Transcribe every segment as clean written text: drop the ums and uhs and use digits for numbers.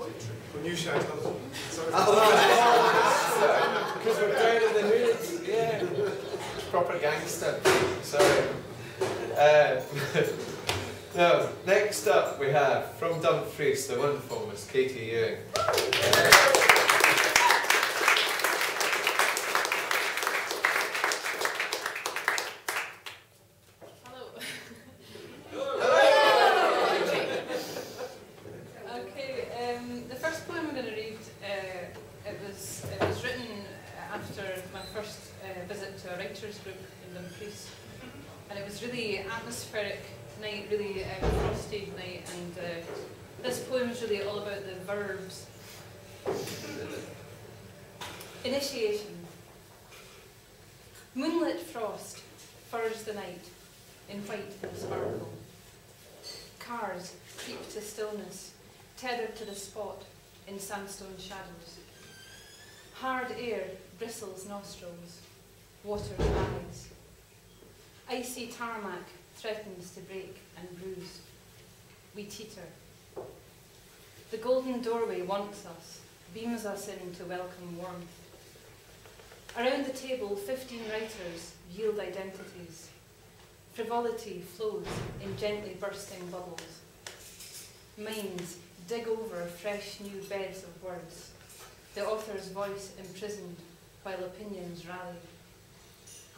poetry. When you shout other sorry. Because we're down in the hoods, yeah. Proper gangster. Sorry. Now, next up we have, from Dumfries, the wonderful Miss Katie Ewing. The first poem I'm going to read, it was written after my first visit to a writers group in Dumfries, and it was really atmospheric night, really frosty night, and this poem is really all about the verbs. Initiation. Moonlit frost furs the night in white and sparkle. Cars creep to stillness, tethered to the spot in sandstone shadows. Hard air bristles nostrils, waters eyes. Icy tarmac threatens to break and bruise. We teeter. The golden doorway wants us, beams us in to welcome warmth. Around the table, 15 writers yield identities. Frivolity flows in gently bursting bubbles. Minds dig over fresh new beds of words, the author's voice imprisoned while opinions rally.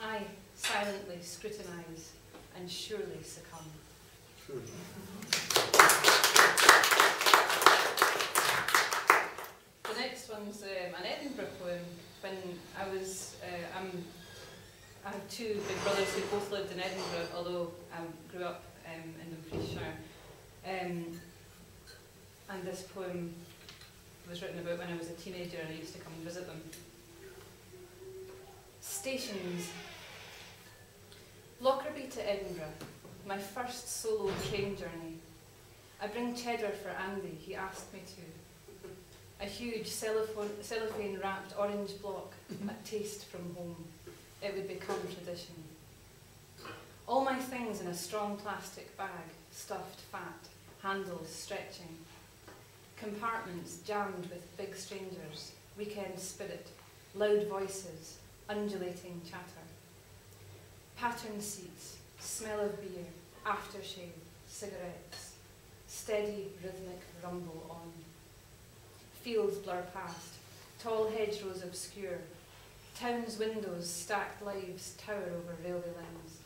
I silently scrutinise and surely succumb. The next one's an Edinburgh poem. When I was, I have two big brothers who both lived in Edinburgh, although I grew up in Dumfriesshire. And this poem was written about when I was a teenager and I used to come and visit them. Stations. Lockerbie to Edinburgh, my first solo train journey. I bring cheddar for Andy, he asked me to. A huge cellophane-wrapped orange block, a taste from home. It would become tradition. All my things in a strong plastic bag, stuffed fat, handles stretching. Compartments jammed with big strangers, weekend spirit, loud voices, undulating chatter. Patterned seats, smell of beer, aftershave, cigarettes, steady rhythmic rumble on. Fields blur past, tall hedgerows obscure, town's windows, stacked lives tower over railway lines.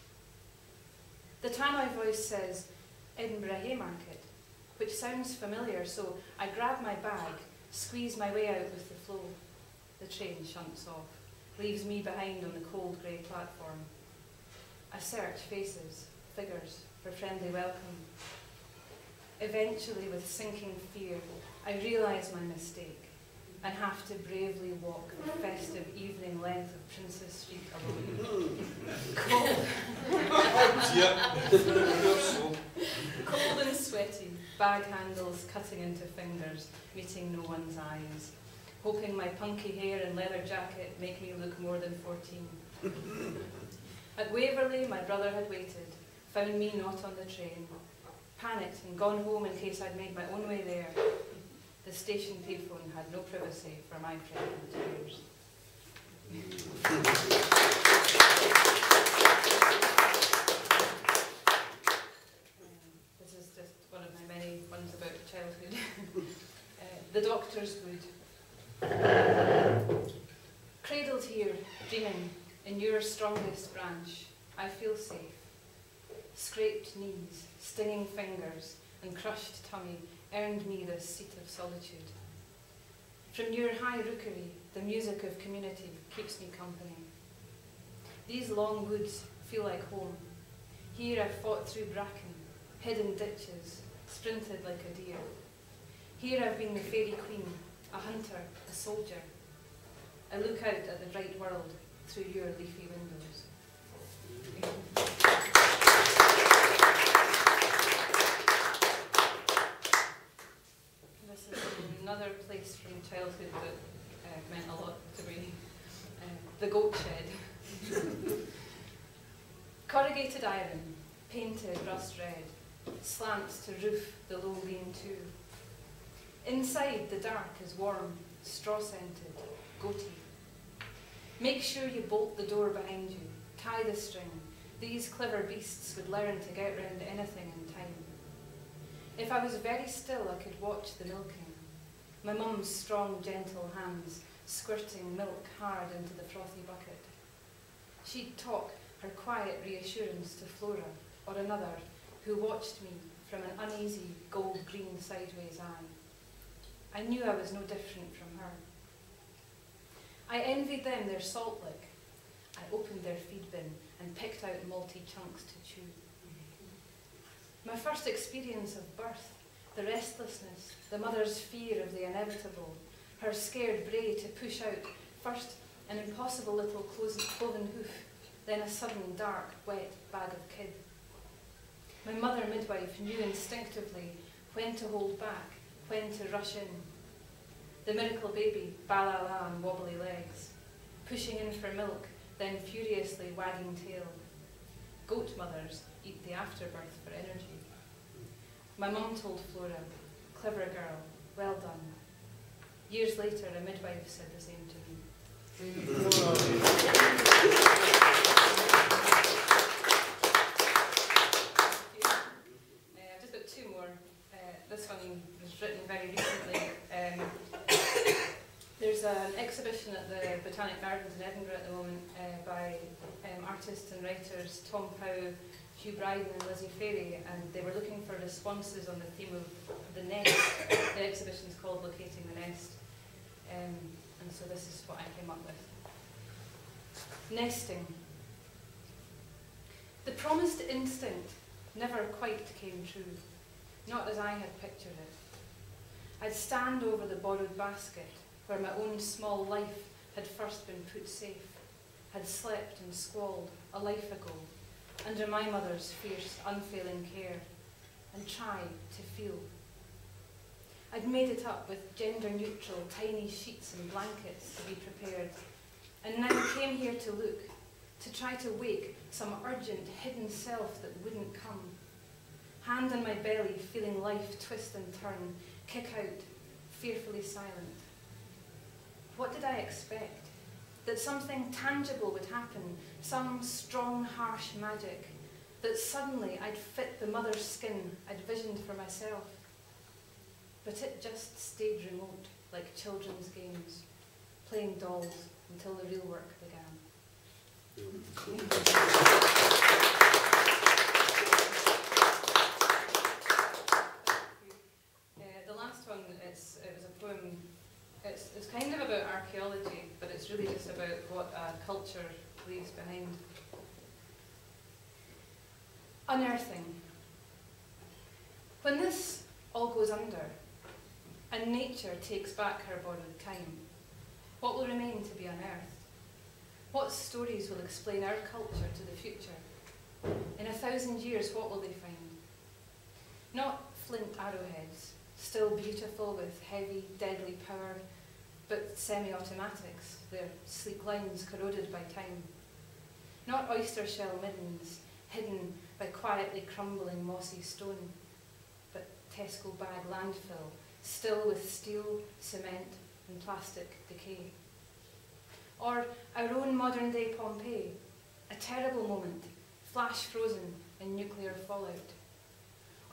The Tannoy voice says, Edinburgh Haymarket, which sounds familiar, so I grab my bag, squeeze my way out with the flow. The train shunts off, leaves me behind on the cold grey platform. I search faces, figures, for friendly welcome. Eventually, with sinking fear, I realise my mistake and have to bravely walk the festive evening length of Princess Street alone. Cold and sweaty, bag handles cutting into fingers, meeting no one's eyes, hoping my punky hair and leather jacket make me look more than 14. At Waverley, my brother had waited, found me not on the train, panicked and gone home in case I'd made my own way there. The station payphone had no privacy for my pregnant tears. This is just one of my many ones about childhood. The Doctor's Wood. Cradled here, dreaming, in your strongest branch, I feel safe. Scraped knees, stinging fingers, and crushed tummy earned me this seat of solitude. From your high rookery, the music of community keeps me company. These long woods feel like home. Here I fought through bracken, hidden ditches, sprinted like a deer. Here I've been the fairy queen, a hunter, a soldier. I look out at the bright world through your leafy windows. This is another place from childhood that meant a lot to me. The Goat Shed. Corrugated iron, painted rust red, slants to roof the low lean-to. Inside, the dark is warm, straw-scented, goaty. Make sure you bolt the door behind you, tie the string. These clever beasts would learn to get round anything in time. If I was very still, I could watch the milking. My mum's strong, gentle hands squirting milk hard into the frothy bucket. She'd talk her quiet reassurance to Flora, or another, who watched me from an uneasy gold-green sideways eye. I knew I was no different from her. I envied them their salt lick. I opened their feed bin and picked out malty chunks to chew. My first experience of birth, the restlessness, the mother's fear of the inevitable, her scared bray to push out first an impossible little cloven hoof, then a sudden dark, wet bag of kid. My mother midwife knew instinctively when to hold back, when to rush in. The miracle baby, ba-la-la on wobbly legs, pushing in for milk, then furiously wagging tail. Goat mothers eat the afterbirth for energy. My mum told Flora, clever girl, well done. Years later, a midwife said the same to me. I've just got two more. This one was written very recently. There's an exhibition at the Botanic Gardens in Edinburgh at the moment by artists and writers Tom Howe, Hugh Bryden and Lizzie Ferry, and they were looking for responses on the theme of the nest. The exhibition's called Locating the Nest, and so this is what I came up with. Nesting. The promised instinct never quite came true, not as I had pictured it. I'd stand over the borrowed basket where my own small life had first been put safe, had slept and squalled a life ago, under my mother's fierce, unfailing care, and try to feel. I'd made it up with gender-neutral, tiny sheets and blankets to be prepared, and now came here to look, to try to wake some urgent, hidden self that wouldn't come. Hand on my belly, feeling life twist and turn, kick out, fearfully silent. What did I expect? That something tangible would happen, some strong, harsh magic, that suddenly I'd fit the mother's skin I'd visioned for myself. But it just stayed remote, like children's games, playing dolls until the real work began. The last one, it was a poem. It's kind of about archaeology, but it's really just about what a culture leaves behind. Unearthing. When this all goes under, and nature takes back her borrowed time, what will remain to be unearthed? What stories will explain our culture to the future? In 1,000 years, what will they find? Not flint arrowheads, still beautiful with heavy, deadly power, but semi-automatics, their sleek lines corroded by time. Not oyster shell middens, hidden by quietly crumbling mossy stone, but Tesco bag landfill, still with steel, cement and plastic decay. Or our own modern day Pompeii, a terrible moment, flash frozen in nuclear fallout.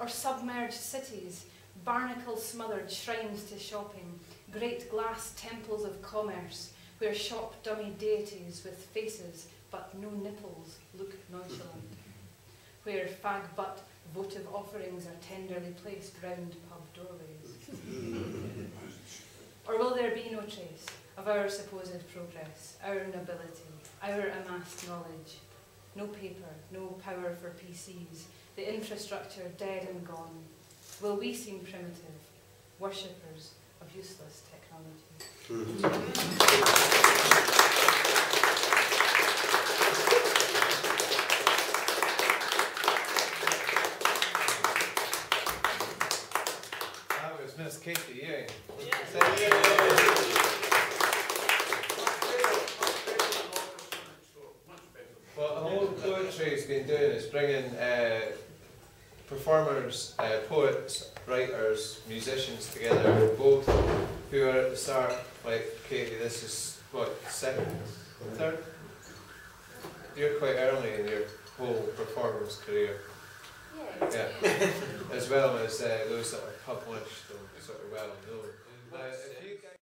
Or submerged cities, barnacle-smothered shrines to shopping, great glass temples of commerce, where shop dummy deities with faces but no nipples look nonchalant, where fag-butt votive offerings are tenderly placed round pub doorways. Or will there be no trace of our supposed progress, our nobility, our amassed knowledge? No paper, no power for PCs, the infrastructure dead and gone. Will we seem primitive, worshippers of useless technology? That was Miss Katie Ewing. What the whole poetry's been doing is bringing performers, poets, writers, musicians together, both who are at the start, like Katie, this is what, second, third? You're quite early in your whole performance career. Yeah. As well as those that are published and sort of well known. Now, if you guys